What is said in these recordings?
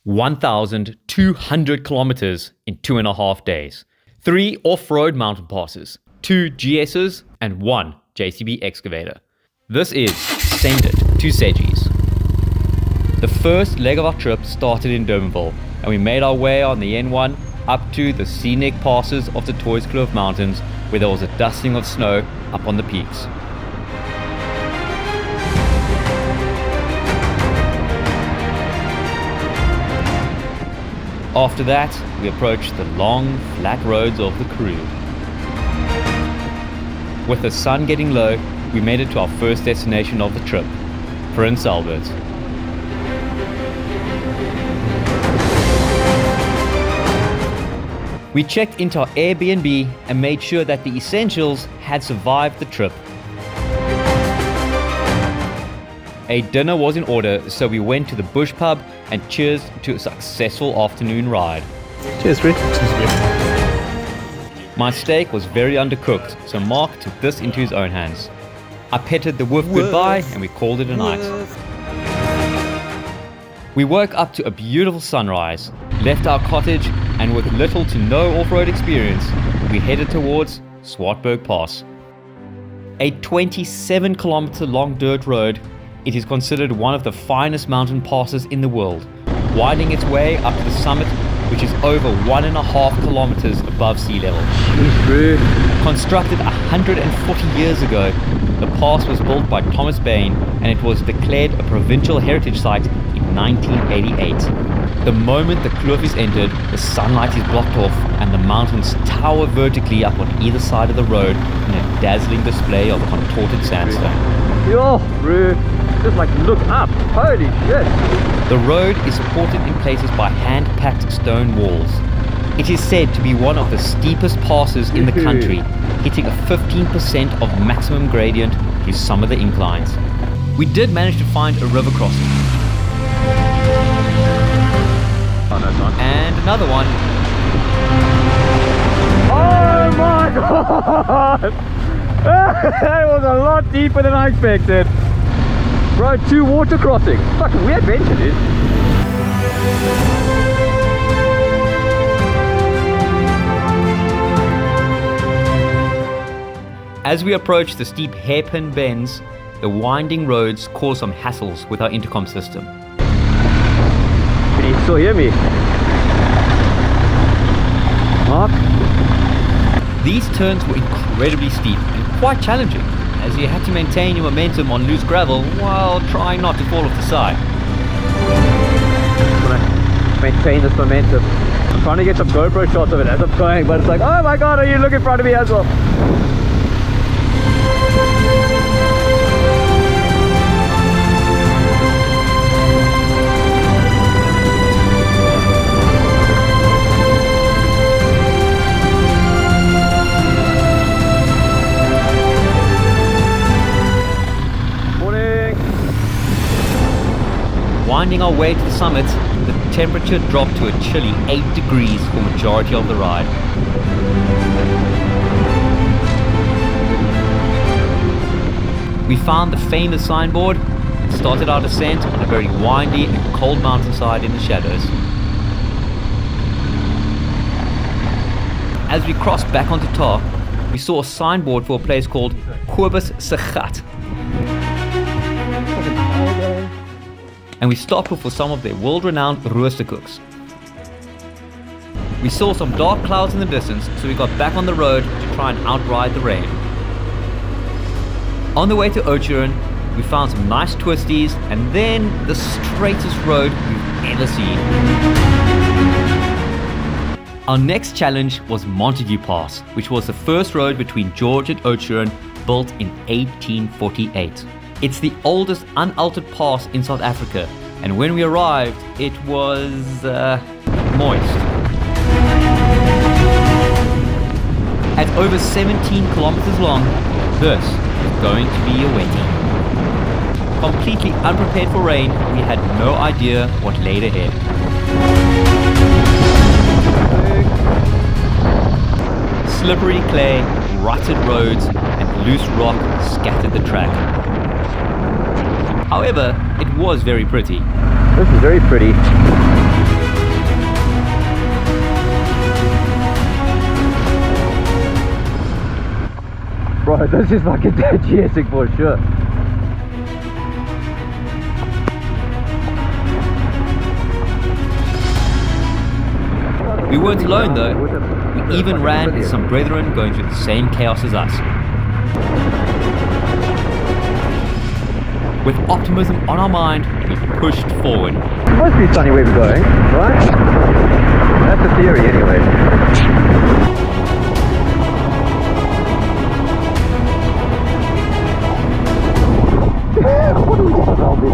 1,200 kilometers in 2.5 days. 3 off-road mountain passes, 2 GSs, and 1 JCB excavator. This is Send It to Sedges. The first leg of our trip started in Durbanville, and we made our way on the N1 up to the scenic passes of the Toitskloof Mountains, where there was a dusting of snow up on the peaks. After that, we approached the long, flat roads of the Karoo. With the sun getting low, we made it to our first destination of the trip, Prince Albert. We checked into our Airbnb and made sure that the essentials had survived the trip. A dinner was in order, so we went to the Bush Pub and cheers to a successful afternoon ride. Cheers, Rick. My steak was very undercooked, so Mark took this into his own hands. I petted the wolf goodbye and we called it a night. We woke up to a beautiful sunrise, left our cottage, and with little to no off-road experience, we headed towards Swartberg Pass. A 27-kilometer long dirt road, it is considered one of the finest mountain passes in the world, winding its way up to the summit, which is over 1.5 kilometers above sea level. Constructed 140 years ago, the pass was built by Thomas Bain and it was declared a provincial heritage site in 1988. The moment the kloof is entered, the sunlight is blocked off and the mountains tower vertically up on either side of the road in a dazzling display of contorted sandstone. Yo, bro, just like look up, holy shit. The road is supported in places by hand-packed stone walls. It is said to be one of the steepest passes in the country, hitting a 15% of maximum gradient through some of the inclines. We did manage to find a river crossing. And another one. Oh my god! That was a lot deeper than I expected. Bro, 2 water crossings. Fucking weird adventure, dude. As we approach the steep hairpin bends, the winding roads cause some hassles with our intercom system. Can you still hear me? Mark? These turns were incredibly steep and quite challenging, as you had to maintain your momentum on loose gravel while trying not to fall off the side. I'm gonna maintain this momentum. I'm trying to get some GoPro shots of it as I'm going, but it's like, oh my god, are you looking in front of me as well? Winding our way to the summit, the temperature dropped to a chilly 8 degrees for the majority of the ride. We found the famous signboard and started our descent on a very windy and cold mountainside in the shadows. As we crossed back onto tar, we saw a signboard for a place called Kobus se Gat. And we stopped for some of their world-renowned roostercooks. We saw some dark clouds in the distance, so we got back on the road to try and outride the rain. On the way to Oudtshoorn, we found some nice twisties and then the straightest road we've ever seen. Our next challenge was Montagu Pass, which was the first road between George and Oudtshoorn, built in 1848. It's the oldest unaltered pass in South Africa, and when we arrived, it was moist. At over 17 kilometers long, this is going to be a wettie. Completely unprepared for rain, we had no idea what lay ahead. Slippery clay, rutted roads, and loose rock scattered the track. However, it was very pretty. This is very pretty. this is fucking GSing for sure. We weren't alone though. We even ran into some brethren going through the same chaos as us. With optimism on our mind, we pushed forward. It must be sunny where we're going, right? That's the theory anyway. What are we doing all this?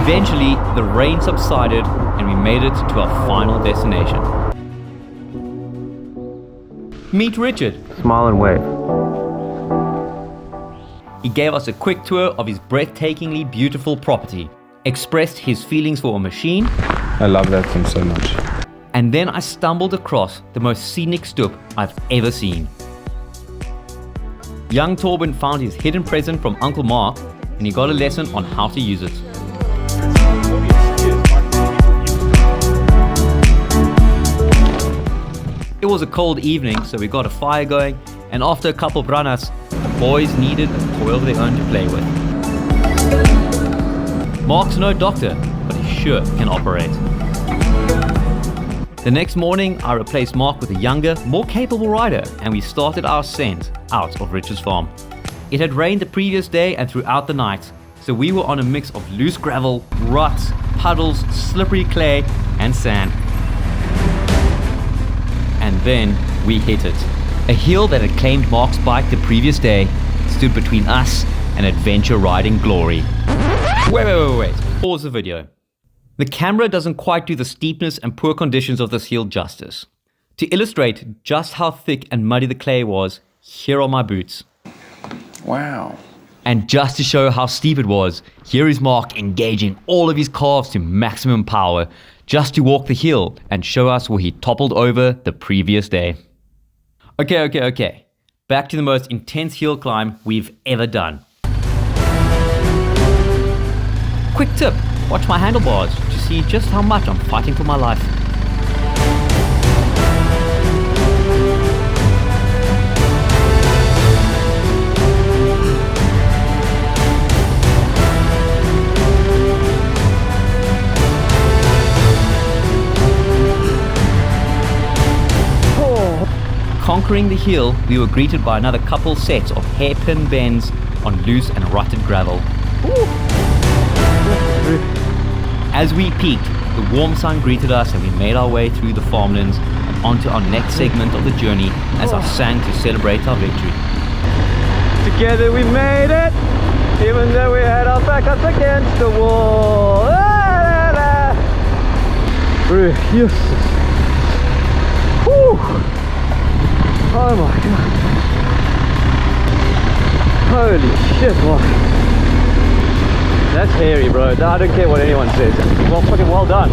Eventually, the rain subsided and we made it to our final destination. Meet Richard. Smile and wave. He gave us a quick tour of his breathtakingly beautiful property, expressed his feelings for a machine. I love that thing so much. And then I stumbled across the most scenic stoep I've ever seen. Young Torben found his hidden present from Uncle Mark and he got a lesson on how to use it. It was a cold evening, so we got a fire going, and after a couple branas, the boys needed a toy of their own to play with. Mark's no doctor, but he sure can operate. The next morning, I replaced Mark with a younger, more capable rider, and we started our ascent out of Richard's farm. It had rained the previous day and throughout the night, so we were on a mix of loose gravel, ruts, puddles, slippery clay, and sand. And then we hit it. A hill that had claimed Mark's bike the previous day stood between us and adventure riding glory. Wait. Pause the video. The camera doesn't quite do the steepness and poor conditions of this hill justice. To illustrate just how thick and muddy the clay was, here are my boots. Wow. And just to show how steep it was, here is Mark engaging all of his calves to maximum power just to walk the hill and show us where he toppled over the previous day. Okay. Back to the most intense hill climb we've ever done. Quick tip, watch my handlebars to see just how much I'm fighting for my life. Conquering the hill, we were greeted by another couple sets of hairpin bends on loose and rutted gravel. As we peaked, the warm sun greeted us and we made our way through the farmlands and onto our next segment of the journey as I sang to celebrate our victory. Together we made it, even though we had our back up against the wall. Yes. Whew. Oh my god. Holy shit, what? That's hairy, bro. I don't care what anyone says. Well, fucking well done.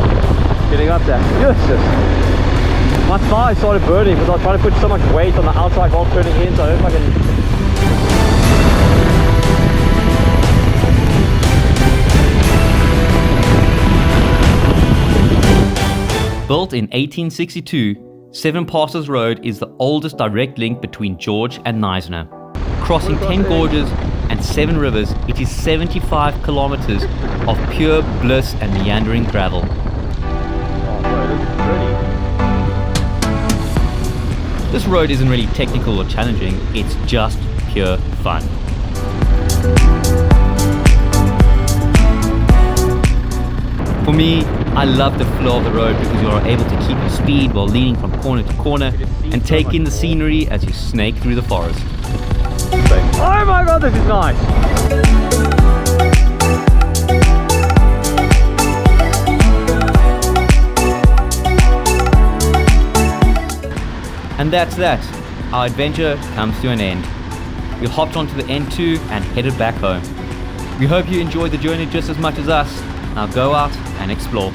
Getting up there. Yes. My thighs started burning because I was trying to put so much weight on the outside while turning in, so I fucking... Built in 1862, Seven Passes Road is the oldest direct link between George and Knysna. Crossing 10 gorges and 7 rivers, it is 75 kilometers of pure bliss and meandering gravel. Oh, bro, this is pretty. This road isn't really technical or challenging, it's just pure fun. For me, I love the flow of the road because you are able to keep your speed while leaning from corner to corner and take in the scenery as you snake through the forest. Oh my god, this is nice! And that's that. Our adventure comes to an end. We hopped onto the N2 and headed back home. We hope you enjoyed the journey just as much as us. Now go out and explore.